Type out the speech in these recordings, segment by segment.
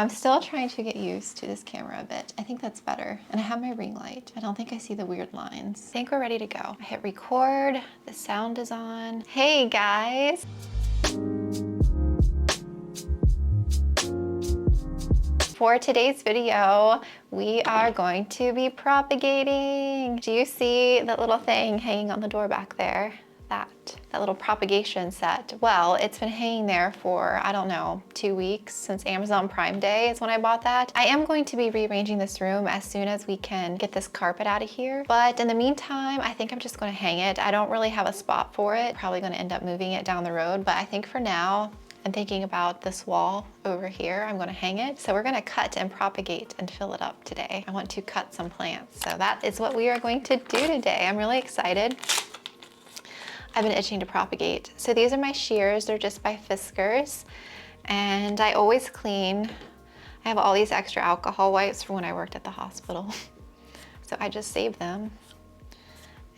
I'm still trying to get used to this camera a bit. I think that's better. And I have my ring light. I don't think I see the weird lines. I think we're ready to go. I hit record, the sound is on. Hey guys. For today's video, we are going to be propagating. Do you see that little thing hanging on the door back there? That little propagation set. Well, it's been hanging there for, I don't know, 2 weeks since Amazon Prime Day is when I bought that. I am going to be rearranging this room as soon as we can get this carpet out of here. But in the meantime, I think I'm just gonna hang it. I don't really have a spot for it. Probably gonna end up moving it down the road, but I think for now, I'm thinking about this wall over here. I'm gonna hang it. So we're gonna cut and propagate and fill it up today. I want to cut some plants. So that is what we are going to do today. I'm really excited. I've been itching to propagate. So these are my shears. They're just by Fiskars. And I always clean. I have all these extra alcohol wipes from when I worked at the hospital. So I just saved them.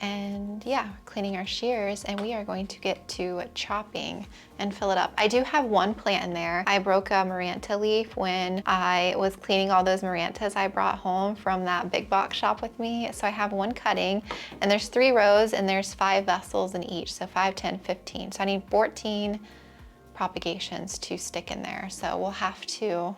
And yeah, cleaning our shears, and we are going to get to chopping and fill it up. I do have one plant in there. I broke a Maranta leaf when I was cleaning all those Marantas I brought home from that big box shop with me. So I have one cutting, and there's 3 rows, and there's 5 vessels in each. So 5, 10, 15. So I need 14 propagations to stick in there. So we'll have to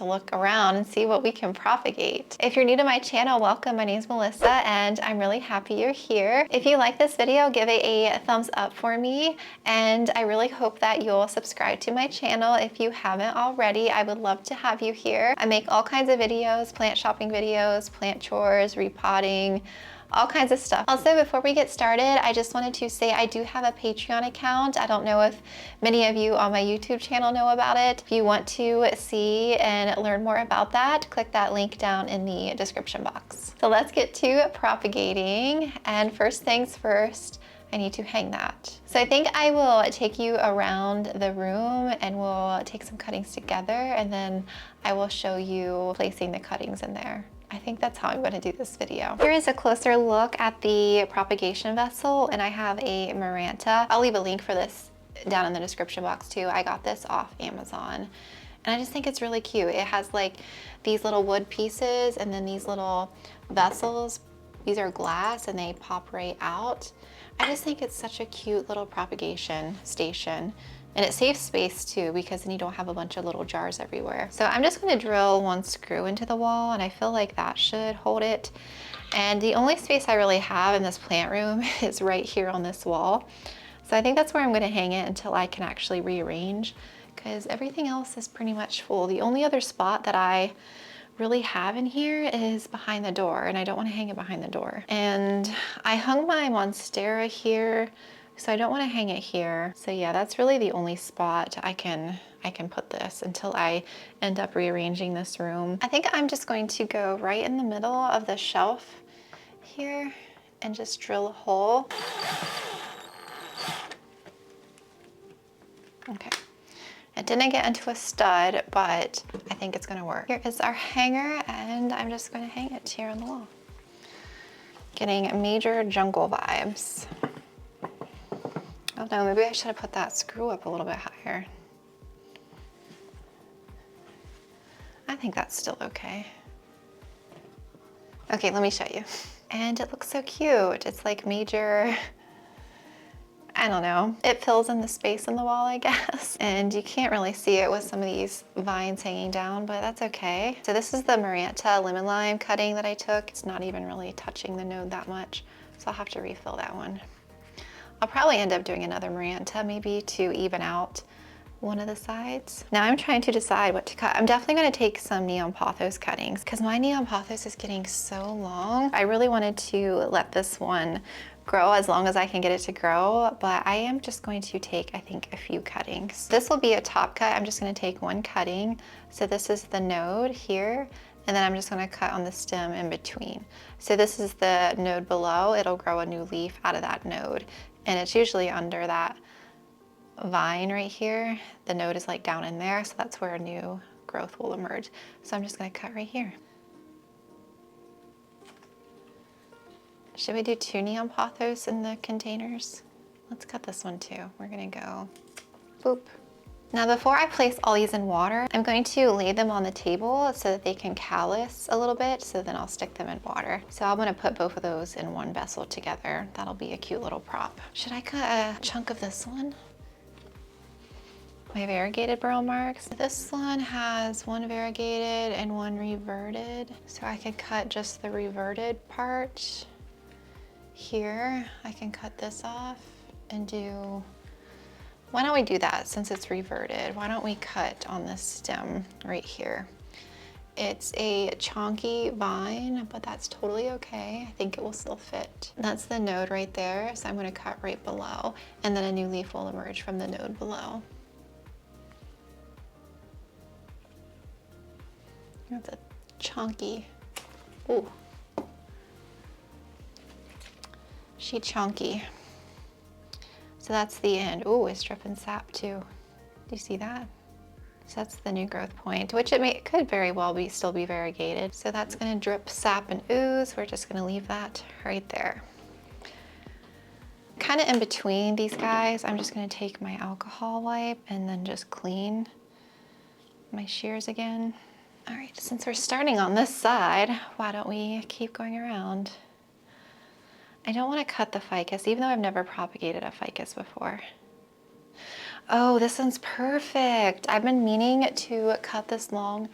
look around and see what we can propagate. If you're new to my channel, welcome. My name's Melissa and I'm really happy you're here. If you like this video, give it a thumbs up for me, and I really hope that you'll subscribe to my channel if you haven't already. I would love to have you here. I make all kinds of videos, plant shopping videos, plant chores, repotting, all kinds of stuff. Also, before we get started, I just wanted to say I do have a Patreon account. I don't know if many of you on my YouTube channel know about it. If you want to see and learn more about that, click that link down in the description box. So let's get to propagating. And first things first, I need to hang that. So I think I will take you around the room and we'll take some cuttings together, and then I will show you placing the cuttings in there. I think that's how I'm going to do this video. Here is a closer look at the propagation vessel, and I have a Maranta. I'll leave a link for this down in the description box too. I got this off Amazon, and I just think it's really cute. It has like these little wood pieces and then these little vessels. These are glass and they pop right out. I just think it's such a cute little propagation station. And it saves space too, because then you don't have a bunch of little jars everywhere. So I'm just gonna drill 1 screw into the wall, and I feel like that should hold it. And the only space I really have in this plant room is right here on this wall. So I think that's where I'm gonna hang it until I can actually rearrange, because everything else is pretty much full. The only other spot that I really have in here is behind the door, and I don't wanna hang it behind the door. And I hung my Monstera here, so I don't want to hang it here. So yeah, that's really the only spot I can put this until I end up rearranging this room. I think I'm just going to go right in the middle of the shelf here and just drill a hole. Okay. It didn't get into a stud, but I think it's gonna work. Here is our hanger, and I'm just gonna hang it here on the wall. Getting major jungle vibes. I don't know, maybe I should have put that screw up a little bit higher. I think that's still okay. Okay, let me show you. And it looks so cute. It's like major, I don't know. It fills in the space in the wall, I guess. And you can't really see it with some of these vines hanging down, but that's okay. So this is the Maranta lemon lime cutting that I took. It's not even really touching the node that much, so I'll have to refill that one. I'll probably end up doing another Maranta maybe to even out one of the sides. Now I'm trying to decide what to cut. I'm definitely gonna take some Neon Pothos cuttings because my Neon Pothos is getting so long. I really wanted to let this one grow as long as I can get it to grow, but I am just going to take, I think, a few cuttings. This will be a top cut. I'm just gonna take 1 cutting. So this is the node here, and then I'm just gonna cut on the stem in between. So this is the node below. It'll grow a new leaf out of that node. And it's usually under that vine right here. The node is like down in there, so that's where a new growth will emerge. So I'm just gonna cut right here. Should we do 2 Neon Pothos in the containers? Let's cut this one too. We're gonna go boop Now before I place all these in water, I'm going to lay them on the table so that they can callus a little bit, so then I'll stick them in water. So I'm gonna put both of those in one vessel together. That'll be a cute little prop. Should I cut a chunk of this one? My variegated Burle Marx. This one has one variegated and one reverted. So I could cut just the reverted part here. I can cut this off and do, why don't we do that since it's reverted? Why don't we cut on this stem right here? It's a chonky vine, but that's totally okay. I think it will still fit. That's the node right there, so I'm gonna cut right below, and then a new leaf will emerge from the node below. That's a chonky, ooh. She chonky. So that's the end. Ooh, it's dripping sap too. Do you see that? So that's the new growth point, which it could very well still be variegated. So that's gonna drip sap and ooze. We're just gonna leave that right there. Kind of in between these guys, I'm just gonna take my alcohol wipe and then just clean my shears again. All right, since we're starting on this side, why don't we keep going around? I don't want to cut the ficus, even though I've never propagated a ficus before. Oh, this one's perfect. I've been meaning to cut this long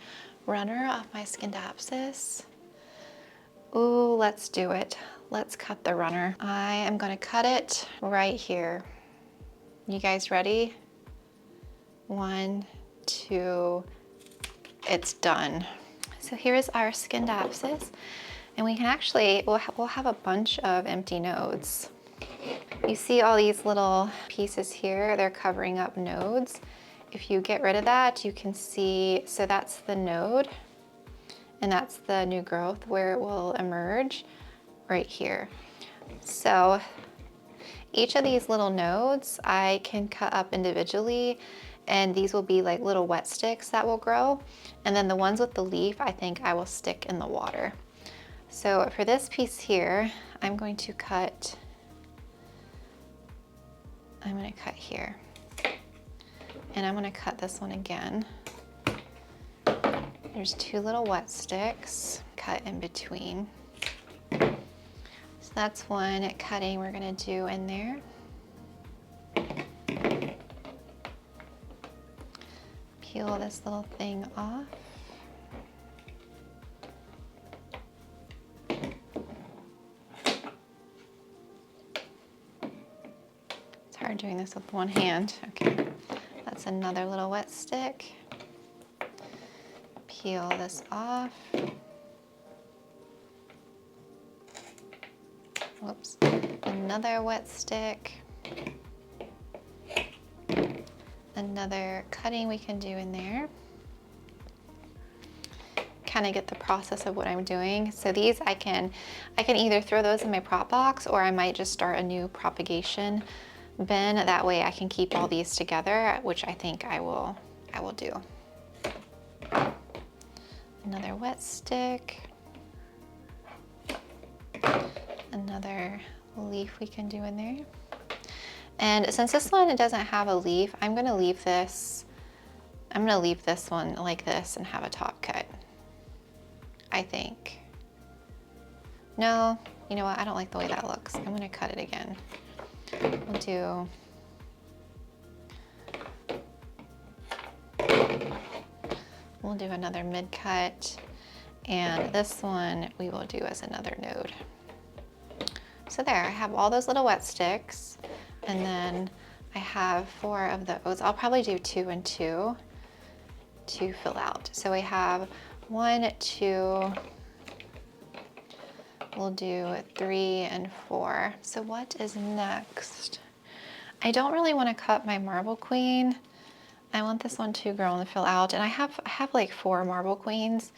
runner off my Scindapsus. Ooh, let's do it. Let's cut the runner. I am going to cut it right here. You guys ready? 1, 2, it's done. So here is our Scindapsus. And we can actually, we'll have a bunch of empty nodes. You see all these little pieces here, they're covering up nodes. If you get rid of that, you can see, so that's the node, and that's the new growth where it will emerge right here. So each of these little nodes I can cut up individually, and these will be like little wet sticks that will grow. And then the ones with the leaf, I think I will stick in the water. So for this piece here, I'm going to cut, here. And I'm gonna cut this one again. There's 2 little wet sticks cut in between. So that's one cutting we're gonna do in there. Peel this little thing off. Hard doing this with one hand. Okay, that's another little wet stick. Peel this off. Whoops, another wet stick. Another cutting we can do in there. Kind of get the process of what I'm doing. So these I can either throw those in my prop box, or I might just start a new propagation bin. That way I can keep all these together, which I think I will do. Another wet stick. Another leaf we can do in there. And since this one doesn't have a leaf, I'm gonna leave this one like this and have a top cut, I think. No, you know what, I don't like the way that looks. I'm gonna cut it again. We'll do another mid cut, and this one we will do as another node. So there, I have all those little wet sticks, and then I have 4 of those. I'll probably do 2 and 2 to fill out. So we have 1, 2, we'll do 3 and 4. So what is next? I don't really want to cut my marble queen. I want this one to grow and fill out, and I have like 4 marble queens,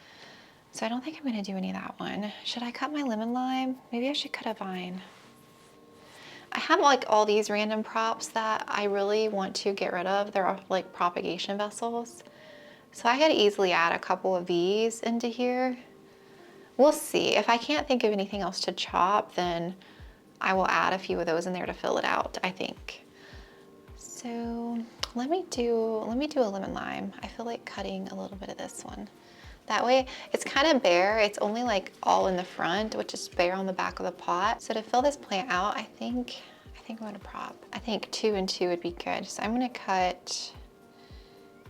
so I don't think I'm going to do any of that one. Should I cut my lemon lime? Maybe I should cut a vine. I have like all these random props that I really want to get rid of. They're all like propagation vessels, so I could easily add a couple of these into here. We'll see. If I can't think of anything else to chop, then I will add a few of those in there to fill it out, I think. So let me do a lemon lime. I feel like cutting a little bit of this one. That way, it's kind of bare. It's only like all in the front, which is bare on the back of the pot. So to fill this plant out, I think I'm gonna prop. I think 2 and 2 would be good. So I'm gonna cut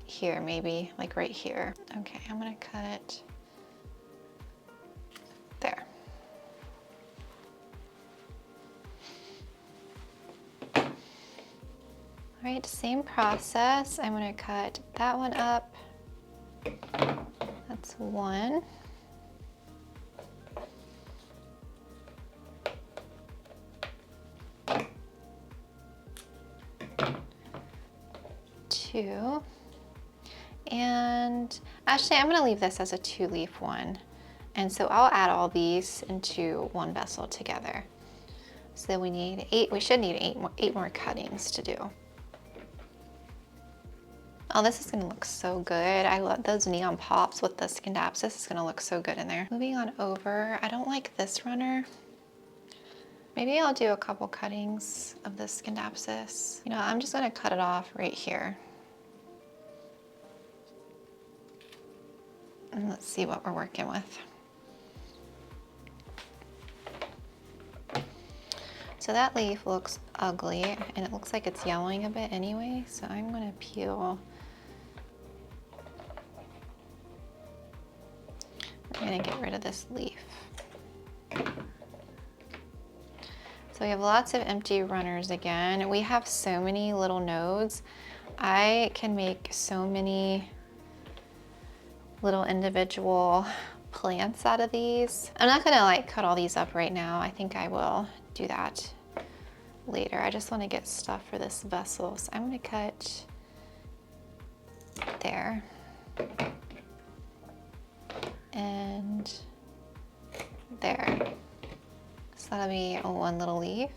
here, maybe like right here. Okay, I'm gonna cut there. All right, same process. I'm gonna cut that one up. That's 1. 2. And actually, I'm gonna leave this as a 2-leaf one. And so I'll add all these into one vessel together. So we need 8, we should need 8 more cuttings to do. Oh, this is gonna look so good. I love those neon pops with the Scindapsus. It's gonna look so good in there. Moving on over, I don't like this runner. Maybe I'll do a couple cuttings of this Scindapsus. You know, I'm just gonna cut it off right here. And let's see what we're working with. So that leaf looks ugly and it looks like it's yellowing a bit anyway. So I'm gonna peel. We're gonna get rid of this leaf. So we have lots of empty runners again. We have so many little nodes. I can make so many little individual plants out of these. I'm not gonna like cut all these up right now. I think I will do that later. I just wanna get stuff for this vessel. So I'm gonna cut there. And there. So that'll be one little leaf.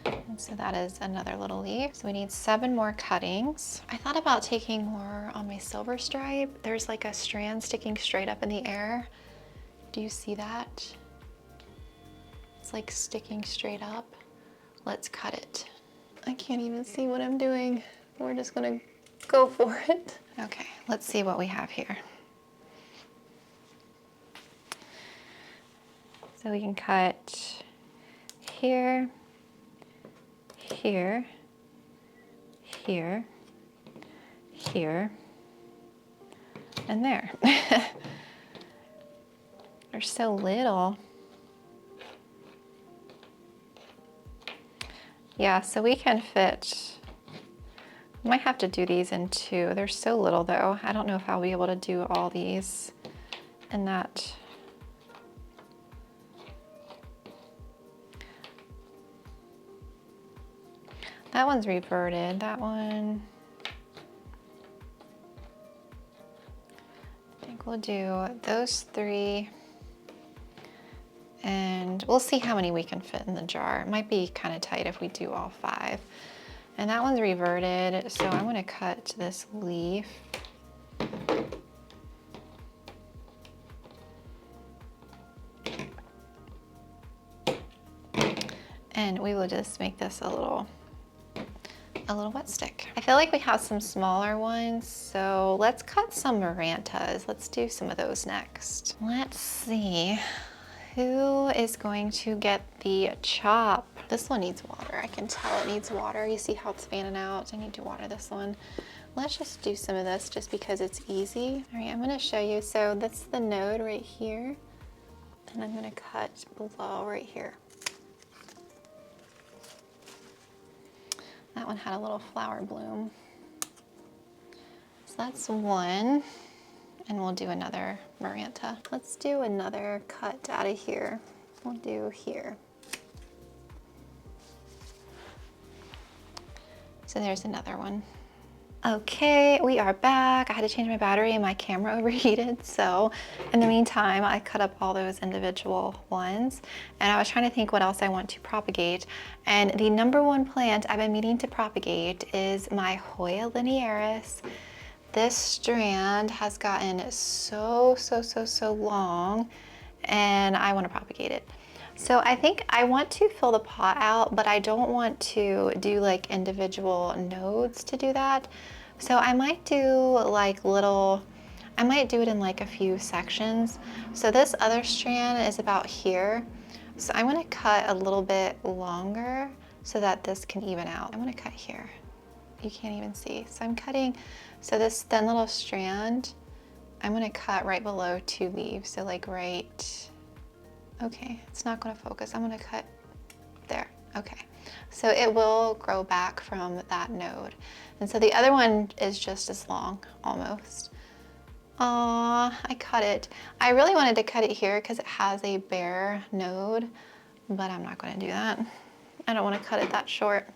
And so that is another little leaf. So we need 7 more cuttings. I thought about taking more on my silver stripe. There's like a strand sticking straight up in the air. Do you see that? It's like sticking straight up. Let's cut it. I can't even see what I'm doing. We're just gonna go for it. Okay, let's see what we have here. So we can cut here, here, here, here, and there. They're so little. Yeah, so we can fit, we might have to do these in 2. They're so little though. I don't know if I'll be able to do all these in that. That one's reverted. That one, I think we'll do those 3. And we'll see how many we can fit in the jar. It might be kind of tight if we do all 5. And that one's reverted, so I'm gonna cut this leaf. And we will just make this a little wet stick. I feel like we have some smaller ones, so let's cut some Marantas. Let's do some of those next. Let's see. Who is going to get the chop? This one needs water. I can tell it needs water. You see how it's fanning out? I need to water this one. Let's just do some of this just because it's easy. All right, I'm gonna show you. So that's the node right here. And I'm gonna cut below right here. That one had a little flower bloom. So that's 1. And we'll do another Maranta. Let's do another cut out of here. We'll do here. So there's another one. Okay, we are back. I had to change my battery and my camera overheated. So in the meantime, I cut up all those individual ones. And I was trying to think what else I want to propagate. And the #1 plant I've been meaning to propagate is my Hoya linearis. This strand has gotten so long, and I want to propagate it. So I think I want to fill the pot out, but I don't want to do like individual nodes to do that. So I might do like I might do it in like a few sections. So this other strand is about here. So I'm gonna cut a little bit longer so that this can even out. I'm gonna cut here. You can't even see. So I'm cutting, so this thin little strand, I'm gonna cut right below 2 leaves. So like right, okay, it's not gonna focus. I'm gonna cut there, okay. So it will grow back from that node. And so the other one is just as long, almost. Aw, I cut it. I really wanted to cut it here because it has a bare node, but I'm not gonna do that. I don't wanna cut it that short.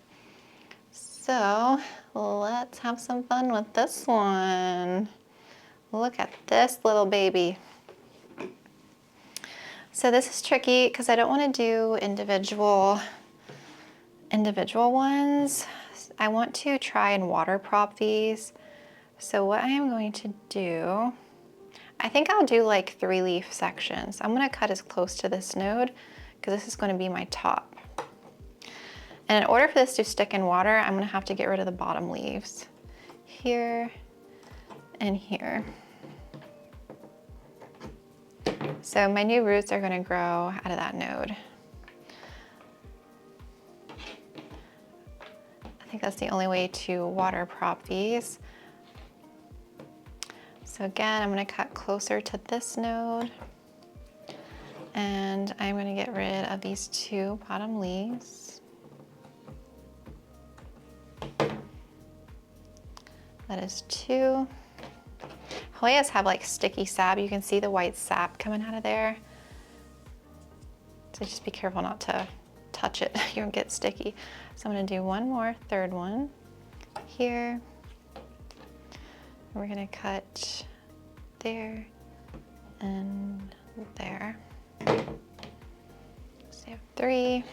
So let's have some fun with this one. Look at this little baby. So this is tricky because I don't want to do individual ones. I want to try and water prop these. So what I am going to do, I think I'll do like 3-leaf sections. I'm going to cut as close to this node because this is going to be my top. And in order for this to stick in water, I'm going to have to get rid of the bottom leaves. Here and here. So my new roots are going to grow out of that node. I think that's the only way to water prop these. So again, I'm going to cut closer to this node. And I'm going to get rid of these 2 bottom leaves. That is 2. Hoyas have like sticky sap. You can see the white sap coming out of there. So just be careful not to touch it. You won't get sticky. So I'm gonna do one more, 3rd one here. We're gonna cut there and there. So you have 3.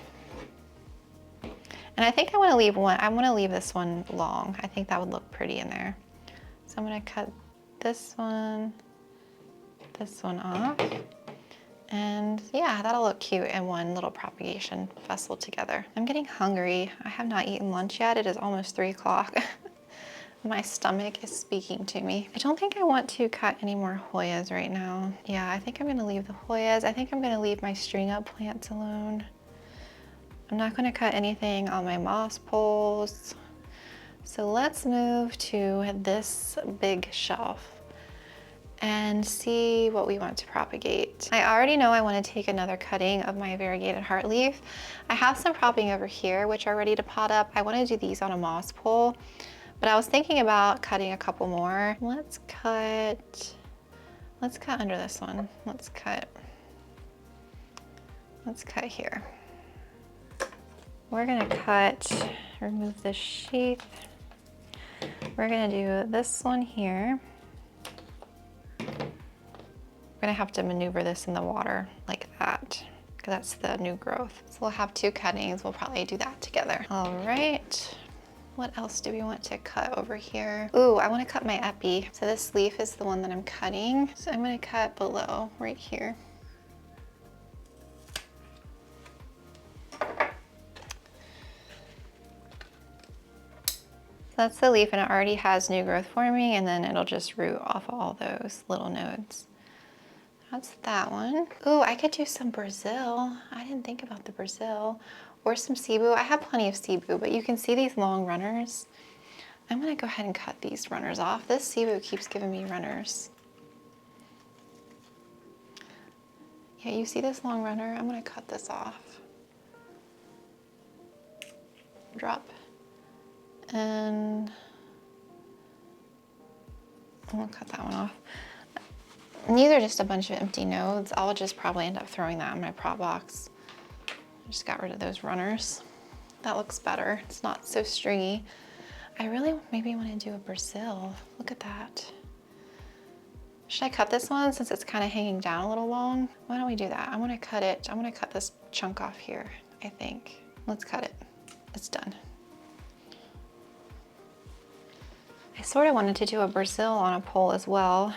And I think I want to leave one. I want to leave this one long. I think that would look pretty in there. So I'm going to cut this one off. And yeah, that'll look cute in one little propagation vessel together. I'm getting hungry. I have not eaten lunch yet. It is almost 3 o'clock. My stomach is speaking to me. I don't think I want to cut any more Hoyas right now. Yeah, I think I'm going to leave the Hoyas. I think I'm going to leave my string up plants alone. I'm not going to cut anything on my moss poles. So let's move to this big shelf and see what we want to propagate. I already know I want to take another cutting of my variegated heartleaf. I have some propping over here which are ready to pot up. I want to do these on a moss pole, but I was thinking about cutting a couple more. Let's cut under this one. Let's cut here. We're gonna remove this sheath. We're gonna do this one here. We're gonna have to maneuver this in the water like that, because that's the new growth. So we'll have 2 cuttings. We'll probably do that together. All right. What else do we want to cut over here? Ooh, I wanna cut my epi. So this leaf is the one that I'm cutting. So I'm gonna cut below, right here. That's the leaf, and it already has new growth forming, and then it'll just root off of all those little nodes. That's that one. Ooh, I could do some Brazil. I didn't think about the Brazil. Or some Cebu. I have plenty of Cebu, but you can see these long runners. I'm gonna go ahead and cut these runners off. This Cebu keeps giving me runners. Yeah, you see this long runner? I'm gonna cut this off. Drop. And we'll cut that one off. And these are just a bunch of empty nodes. I'll just probably end up throwing that in my prop box. I just got rid of those runners. That looks better. It's not so stringy. I really maybe want to do a Brazil. Look at that. Should I cut this one since it's kind of hanging down a little long? Why don't we do that? I'm gonna cut it. I'm gonna cut this chunk off here, I think. Let's cut it. It's done. I sort of wanted to do a Brazil on a pole as well,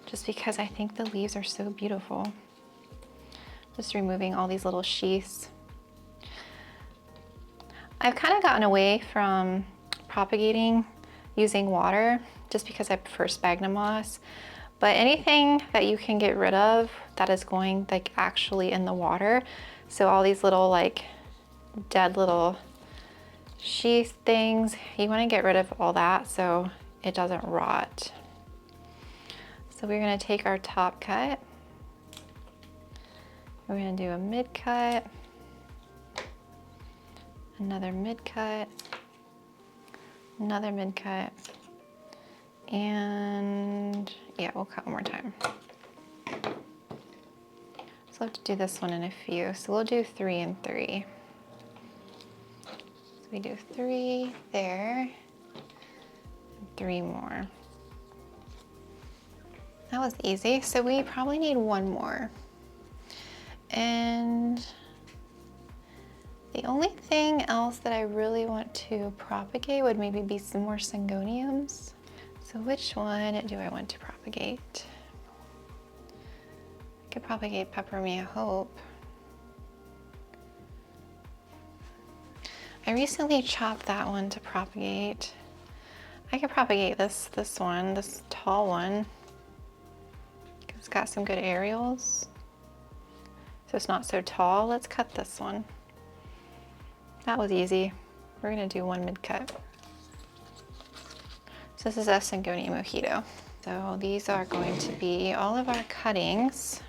just because I think the leaves are so beautiful. Just removing all these little sheaths. I've kind of gotten away from propagating using water just because I prefer sphagnum moss. But anything that you can get rid of that is going like actually in the water. So all these little like dead little sheath things, you want to get rid of all that so it doesn't rot. So we're going to take our top cut. We're going to do a mid cut, another mid cut, another mid cut, and yeah, we'll cut one more time. So we'll have to do this one in a few. So we'll do 3 and 3. So we do 3 there, and 3 more. That was easy. So we probably need 1 more. And the only thing else that I really want to propagate would maybe be some more Syngoniums. So which one do I want to propagate? I could propagate Peppermia Hope. I recently chopped that one to propagate. I could propagate this one, this tall one. It's got some good aerials. So it's not so tall. Let's cut this one. That was easy. We're gonna do 1 mid cut. So this is a Syngonium Mojito. So these are going to be all of our cuttings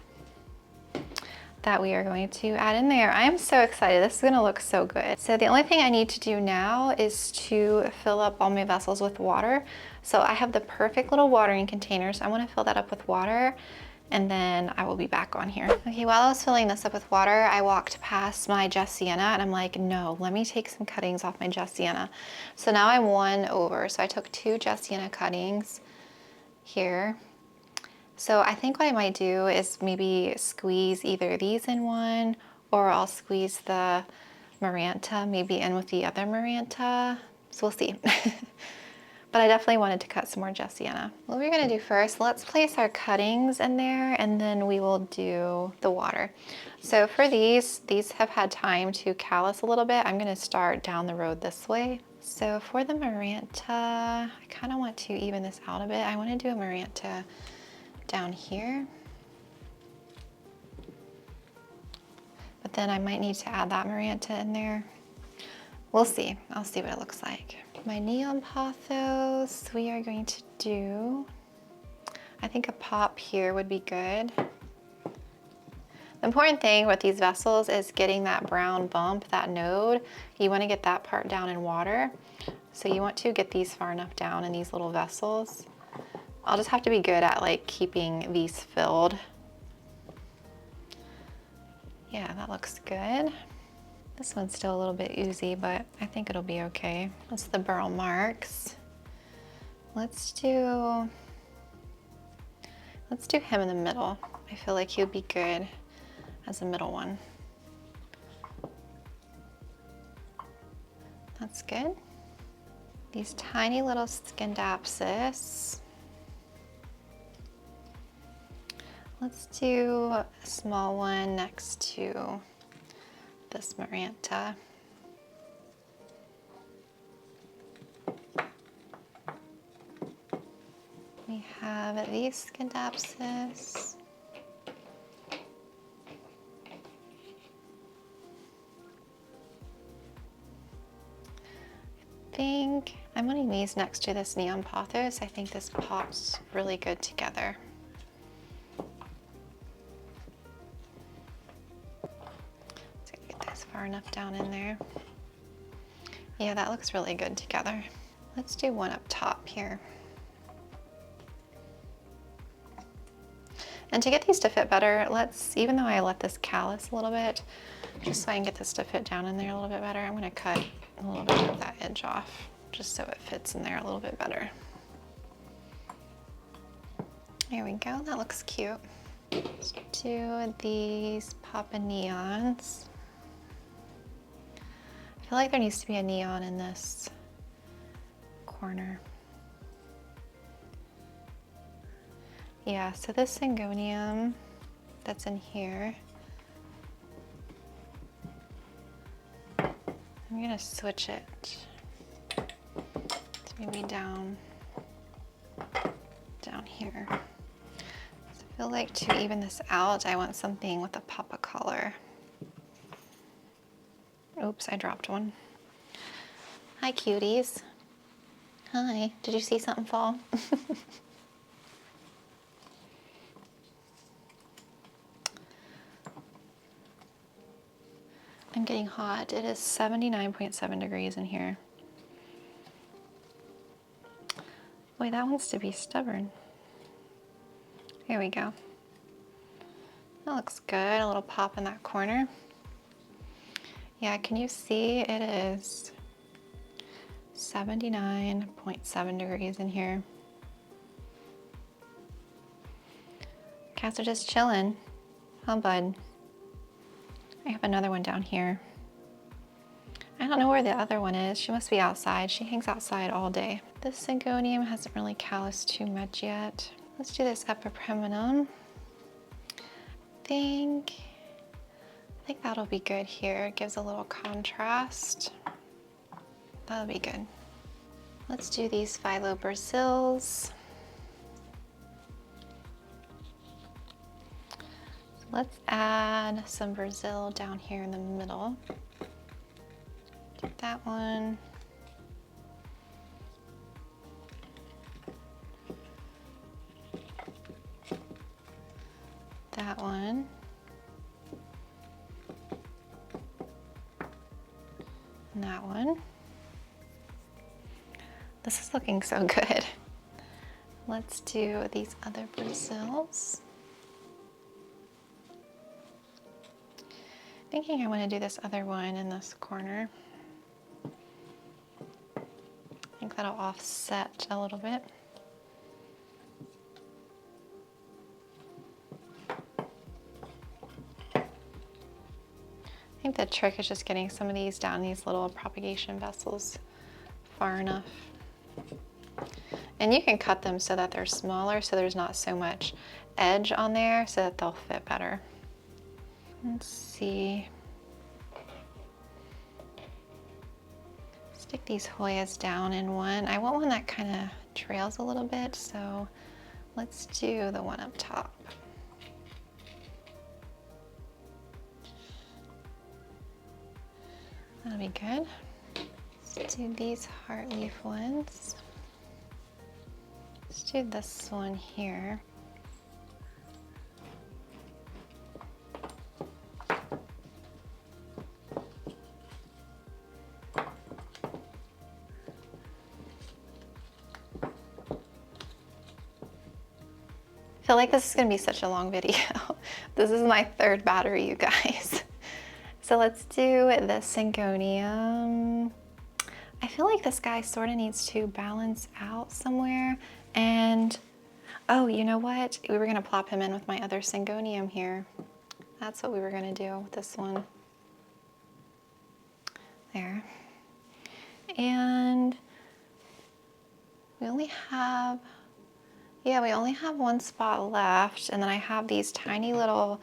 that we are going to add in there. I am so excited. This is gonna look so good. So the only thing I need to do now is to fill up all my vessels with water. So I have the perfect little watering containers. I wanna fill that up with water, and then I will be back on here. Okay, while I was filling this up with water, I walked past my Jessenia and I'm like, no, let me take some cuttings off my Jessenia. So now I'm 1 over. So I took 2 Jessenia cuttings here. So I think what I might do is maybe squeeze either these in one, or I'll squeeze the Maranta maybe in with the other Maranta. So we'll see. But I definitely wanted to cut some more Jessenia. What we're gonna do first, let's place our cuttings in there and then we will do the water. So for these have had time to callus a little bit. I'm gonna start down the road this way. So for the Maranta, I kind of want to even this out a bit. I want to do a Maranta down here. But then I might need to add that Maranta in there. We'll see. I'll see what it looks like. My neon pothos, we are going to do, I think a pop here would be good. The important thing with these vessels is getting that brown bump, that node. You want to get that part down in water. So you want to get these far enough down in these little vessels. I'll just have to be good at like keeping these filled. Yeah, that looks good. This one's still a little bit oozy, but I think it'll be okay. That's the Burle Marx. Let's do him in the middle. I feel like he would be good as a middle one. That's good. These tiny little Scindapsus. Let's do a small one next to this Maranta. We have these Scindapsus. I think I'm wanting these next to this neon pothos. I think this pops really good together. Far enough down in there. Yeah, that looks really good together. Let's do one up top here. And to get these to fit better, even though I let this callus a little bit, just so I can get this to fit down in there a little bit better, I'm gonna cut a little bit of that edge off, just so it fits in there a little bit better. There we go, that looks cute. Let's do these Papa Neons. I feel like there needs to be a neon in this corner. Yeah, so this Syngonium that's in here, I'm gonna switch it to maybe down here. So I feel like to even this out, I want something with a pop of color. Oops, I dropped one. Hi, cuties. Hi, did you see something fall? I'm getting hot. It is 79.7 degrees in here. Boy, that wants to be stubborn. Here we go. That looks good. A little pop in that corner. Yeah, can you see it is 79.7 degrees in here. Cats are just chilling. Huh, bud? I have another one down here. I don't know where the other one is. She must be outside. She hangs outside all day. This Syngonium hasn't really calloused too much yet. Let's do this epipremnum. I think that'll be good here. It gives a little contrast. That'll be good. Let's do these Philo Brasils. So let's add some Brazil down here in the middle. Do that one. That one. And that one. This is looking so good. Let's do these other Brazils. Thinking I want to do this other one in this corner. I think that'll offset a little bit. I think the trick is just getting some of these down these little propagation vessels far enough. And you can cut them so that they're smaller, so there's not so much edge on there, so that they'll fit better. Let's see. Stick these Hoyas down in one. I want one that kind of trails a little bit, so let's do the one up top. That'll be good. Let's do these heart leaf ones. Let's do this one here. I feel like this is gonna be such a long video. This is my third battery, you guys. So let's do the Syngonium. I feel like this guy sort of needs to balance out somewhere. And, oh, you know what? We were gonna plop him in with my other Syngonium here. That's what we were gonna do with this one. There. And we only have, yeah, we only have one spot left. And then I have these tiny little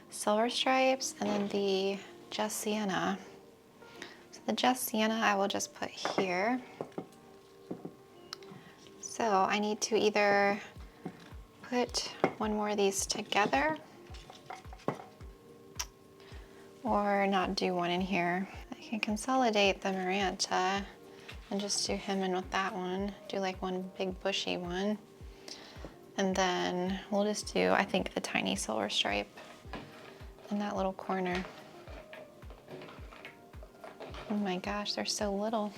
silver stripes and then the Jessenia. So the Jessenia I will just put here. So I need to either put one more of these together or not do one in here. I can consolidate the Variegata and just do him in with that one. Do like one big bushy one. And then we'll just do, I think, the tiny silver stripe in that little corner. Oh my gosh, they're so little.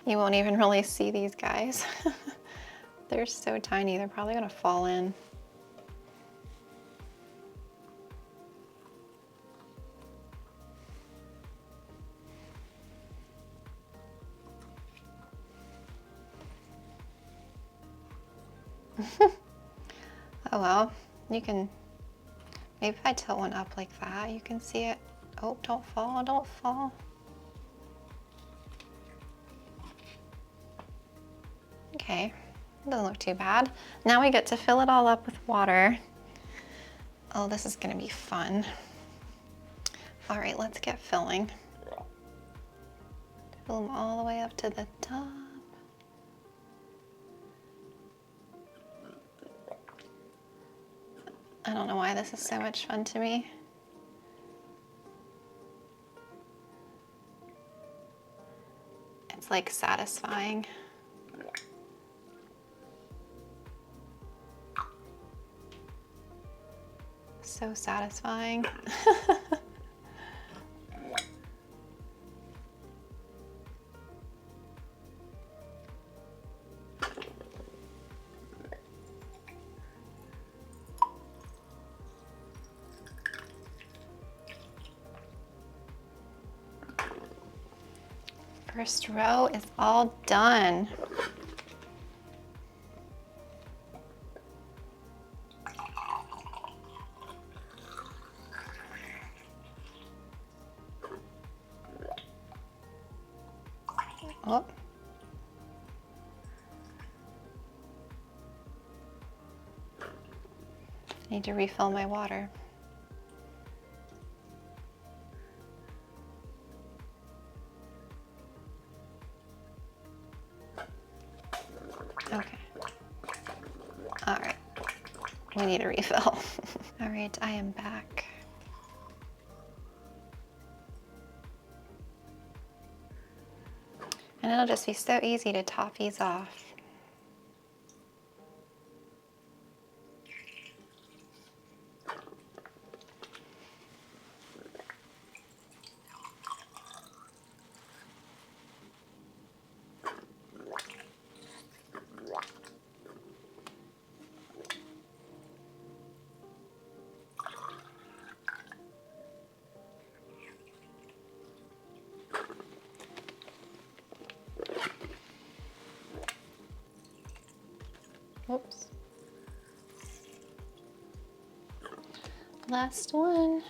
You won't even really see these guys. They're so tiny, they're probably gonna fall in. Oh well, you can, maybe if I tilt one up like that, you can see it. Oh, don't fall, don't fall. Okay, doesn't look too bad. Now we get to fill it all up with water. Oh, this is gonna be fun. All right, let's get filling. Fill them all the way up to the top. I don't know why this is so much fun to me. It's like satisfying. So satisfying. First row is all done. Oh. I need to refill my water. Okay. All right. We need a refill. All right, I am back. And it'll just be so easy to top these off. Whoops. Last one.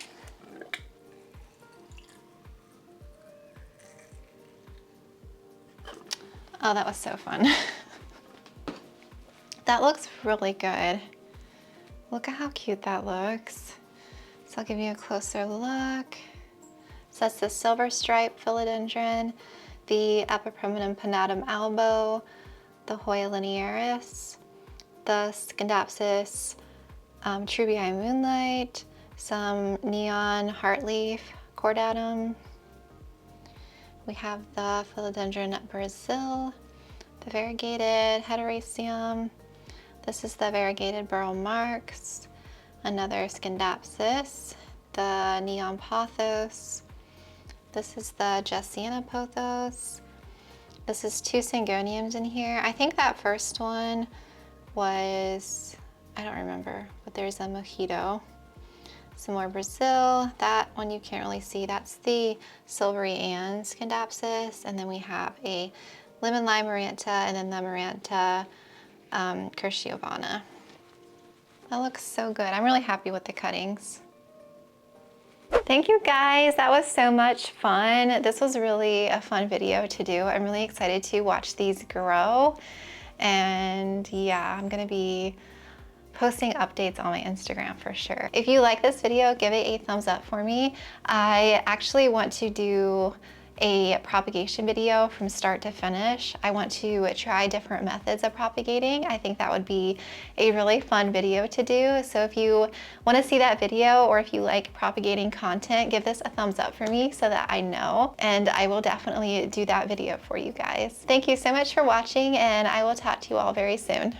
Oh, that was so fun. That looks really good. Look at how cute that looks. So I'll give you a closer look. So that's the silver stripe philodendron, the Epipremnum pinnatum albo, the Hoya linearis, the Scindapsus Silvery moonlight, some neon heartleaf cordatum. We have the Philodendron Brasil, the variegated Hederaceum. This is the variegated Burle Marx, another Scindapsus, the neon pothos. This is the Jessenia Pothos. This is two Syngoniums in here. I think that first one was, I don't remember, but there's a Mojito. Some more Brazil. That one you can't really see. That's the Silvery Ann Scindapsus. And then we have a lemon lime Maranta and then the Maranta Kirschovana. That looks so good. I'm really happy with the cuttings. Thank you guys, that was so much fun. This was really a fun video to do. I'm really excited to watch these grow. And yeah, I'm gonna be posting updates on my Instagram for sure. If you like this video, give it a thumbs up for me. I actually want to do a propagation video from start to finish. I want to try different methods of propagating. I think that would be a really fun video to do. So if you want to see that video or if you like propagating content, give this a thumbs up for me so that I know, and I will definitely do that video for you guys. Thank you so much for watching, and I will talk to you all very soon.